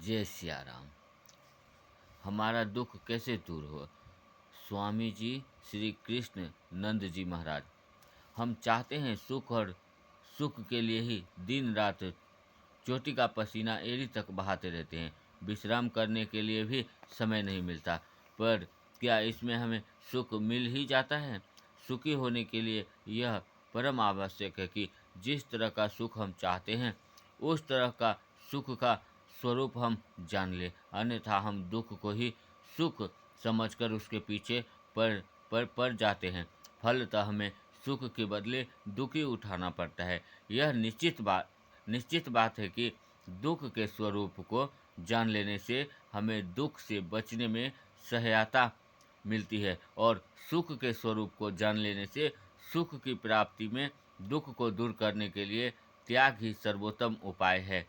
जय सिया राम। हमारा दुख कैसे दूर हो। स्वामी जी श्री कृष्ण नंद जी महाराज। हम चाहते हैं सुख, और सुख के लिए ही दिन रात चोटी का पसीना एड़ी तक बहाते रहते हैं। विश्राम करने के लिए भी समय नहीं मिलता। पर क्या इसमें हमें सुख मिल ही जाता है? सुखी होने के लिए यह परम आवश्यक है कि जिस तरह का सुख हम चाहते हैं उस तरह का सुख का स्वरूप हम जान लें, अन्यथा हम दुख को ही सुख समझकर उसके पीछे पड़ जाते हैं। फलतः हमें सुख के बदले दुख ही उठाना पड़ता है। यह निश्चित बात है कि दुख के स्वरूप को जान लेने से हमें दुख से बचने में सहायता मिलती है, और सुख के स्वरूप को जान लेने से सुख की प्राप्ति में दुख को दूर करने के लिए त्याग ही सर्वोत्तम उपाय है।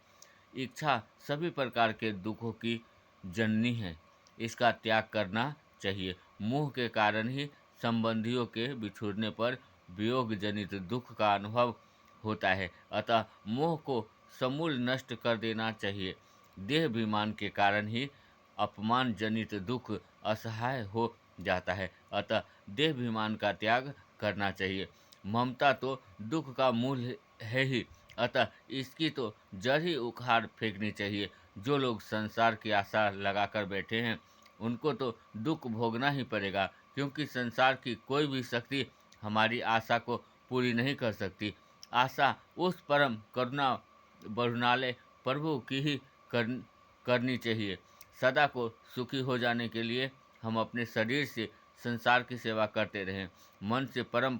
इच्छा सभी प्रकार के दुखों की जननी है। इसका त्याग करना चाहिए। मोह के कारण ही संबंधियों के बिछुड़ने पर वियोग जनित दुख का अनुभव होता है। अतः मोह को समूल नष्ट कर देना चाहिए। देहाभिमान के कारण ही अपमान जनित दुख असहाय हो जाता है। अतः देहाभिमान का त्याग करना चाहिए। ममता तो दुख का मूल है ही, अतः इसकी तो जड़ ही उखाड़ फेंकनी चाहिए। जो लोग संसार की आशा लगाकर बैठे हैं उनको तो दुख भोगना ही पड़ेगा, क्योंकि संसार की कोई भी शक्ति हमारी आशा को पूरी नहीं कर सकती। आशा उस परम करुणा बरुणालय प्रभु की ही करनी चाहिए। सदा को सुखी हो जाने के लिए हम अपने शरीर से संसार की सेवा करते रहें। मन से परम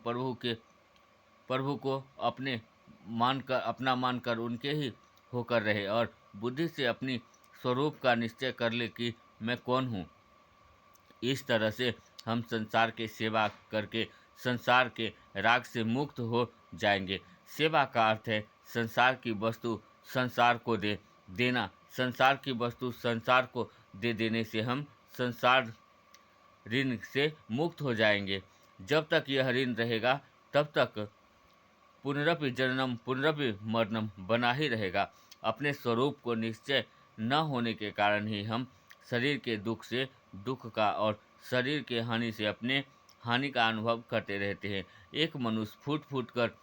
प्रभु को अपना मानकर उनके ही होकर रहे, और बुद्धि से अपनी स्वरूप का निश्चय कर ले कि मैं कौन हूँ। इस तरह से हम संसार की सेवा करके संसार के राग से मुक्त हो जाएंगे। सेवा का अर्थ है संसार की वस्तु संसार को देना। संसार की वस्तु संसार को दे देने से हम संसार ऋण से मुक्त हो जाएंगे। जब तक यह ऋण रहेगा तब तक पुनरपि जननम पुनरपि मरणम बना ही रहेगा। अपने स्वरूप को निश्चय न होने के कारण ही हम शरीर के दुख से दुख का और शरीर के हानि से अपने हानि का अनुभव करते रहते हैं। एक मनुष्य फूट फूट कर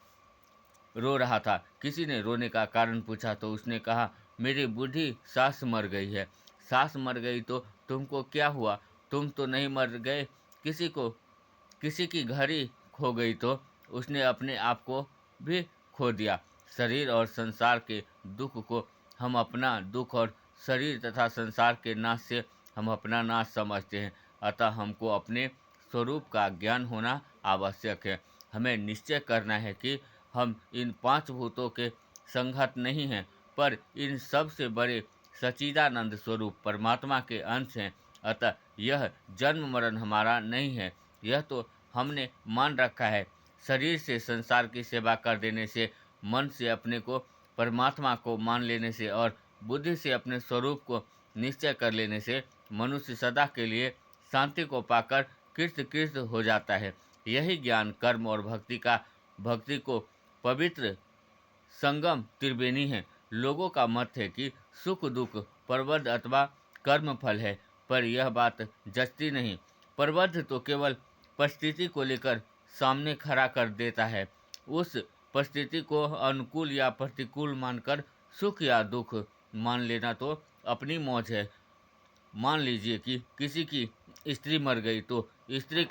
रो रहा था। किसी ने रोने का कारण पूछा तो उसने कहा, मेरी बूढ़ी सास मर गई है। सास मर गई तो तुमको क्या हुआ? तुम तो नहीं मर गए। किसी की घड़ी खो गई तो उसने अपने आप को भी खो दिया। शरीर और संसार के दुख को हम अपना दुख, और शरीर तथा संसार के नाश से हम अपना नाश समझते हैं। अतः हमको अपने स्वरूप का ज्ञान होना आवश्यक है। हमें निश्चय करना है कि हम इन पांच भूतों के संघात नहीं हैं, पर इन सब से बड़े सच्चिदानंद स्वरूप परमात्मा के अंश हैं। अतः यह जन्म मरण हमारा नहीं है। यह तो हमने मान रखा है। शरीर से संसार की सेवा कर देने से, मन से अपने को परमात्मा को मान लेने से, और बुद्धि से अपने स्वरूप को निश्चय कर लेने से मनुष्य सदा के लिए शांति को पाकर कृत हो जाता है। यही ज्ञान, कर्म और भक्ति को पवित्र संगम त्रिवेणी है। लोगों का मत है कि सुख दुख प्रबंध अथवा कर्म फल है, पर यह बात जचती नहीं। प्रबंध तो केवल परिस्थिति को लेकर सामने खड़ा कर देता है। उस परिस्थिति को अनुकूल या प्रतिकूल मानकर सुख या दुख मान लेना तो अपनी मौज है। मान लीजिए कि किसी की स्त्री मर गई तो स्त्री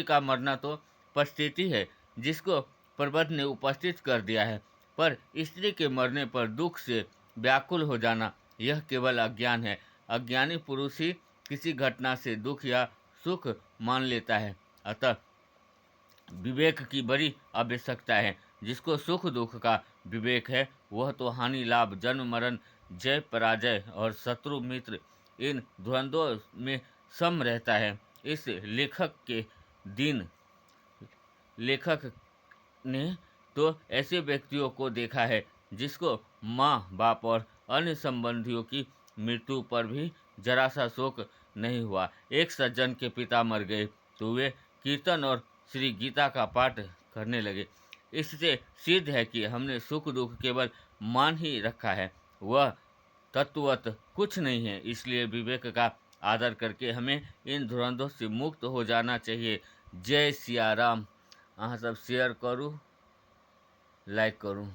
का मरना तो परिस्थिति है जिसको प्रबंध ने उपस्थित कर दिया है। पर स्त्री के मरने पर दुख से व्याकुल हो जाना यह केवल अज्ञान है। अज्ञानी पुरुष ही किसी घटना से दुख या सुख मान लेता है। अतः विवेक की बड़ी आवश्यकता है। जिसको सुख दुख का विवेक है वह तो हानि लाभ, जन्म मरण, जय पराजय और शत्रु मित्र इन द्वंद्वों में सम रहता है। इस लेखक ने तो ऐसे व्यक्तियों को देखा है जिसको माँ बाप और अन्य संबंधियों की मृत्यु पर भी जरा सा शोक नहीं हुआ। एक सज्जन के पिता मर गए तो वे कीर्तन और श्री गीता का पाठ करने लगे। इससे सिद्ध है कि हमने सुख दुख केवल मान ही रखा है। वह तत्वत कुछ नहीं है। इसलिए विवेक का आदर करके हमें इन धुरंधों से मुक्त हो जाना चाहिए। जय सिया राम। अहाँ सब शेयर करू, लाइक करू।